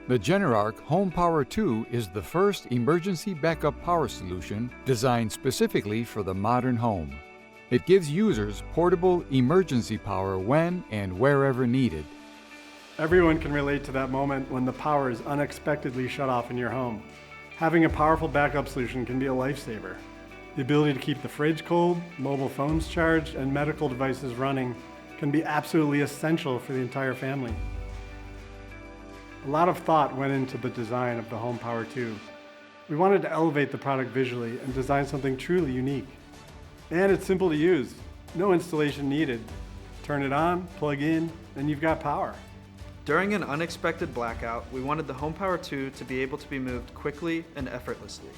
The Generark HomePower 2 is the first emergency backup power solution designed specifically for the modern home. It gives users portable emergency power when and wherever needed. Everyone can relate to that moment when the power is unexpectedly shut off in your home. Having a powerful backup solution can be a lifesaver. The ability to keep the fridge cold, mobile phones charged, and medical devices running can be absolutely essential for the entire family. A lot of thought went into the design of the HomePower 2. We wanted to elevate the product visually and design something truly unique. And it's simple to use. No installation needed. Turn it on, plug in, and you've got power. During an unexpected blackout, we wanted the HomePower 2 to be able to be moved quickly and effortlessly.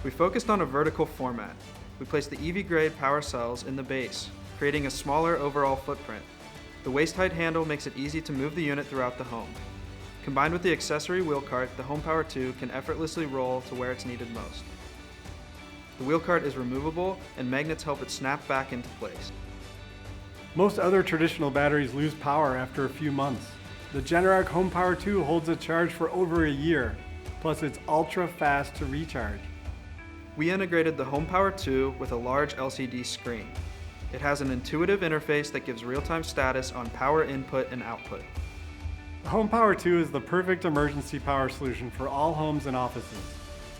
We focused on a vertical format. We placed the EV-grade power cells in the base, creating a smaller overall footprint. The waist-height handle makes it easy to move the unit throughout the home. Combined with the accessory wheel cart, the HomePower 2 can effortlessly roll to where it's needed most. The wheel cart is removable, and magnets help it snap back into place. Most other traditional batteries lose power after a few months. The Generark HomePower 2 holds a charge for over a year, plus it's ultra fast to recharge. We integrated the HomePower 2 with a large LCD screen. It has an intuitive interface that gives real-time status on power input and output. The HomePower 2 is the perfect emergency power solution for all homes and offices.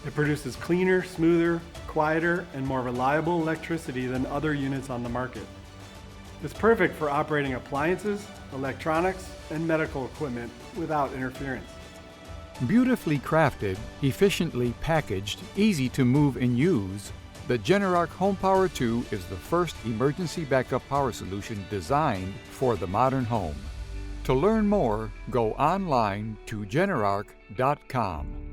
It produces cleaner, smoother, quieter, and more reliable electricity than other units on the market. It's perfect for operating appliances, electronics, and medical equipment without interference. Beautifully crafted, efficiently packaged, easy to move and use, the Generark HomePower 2 is the first emergency backup power solution designed for the modern home. To learn more, go online to generark.com.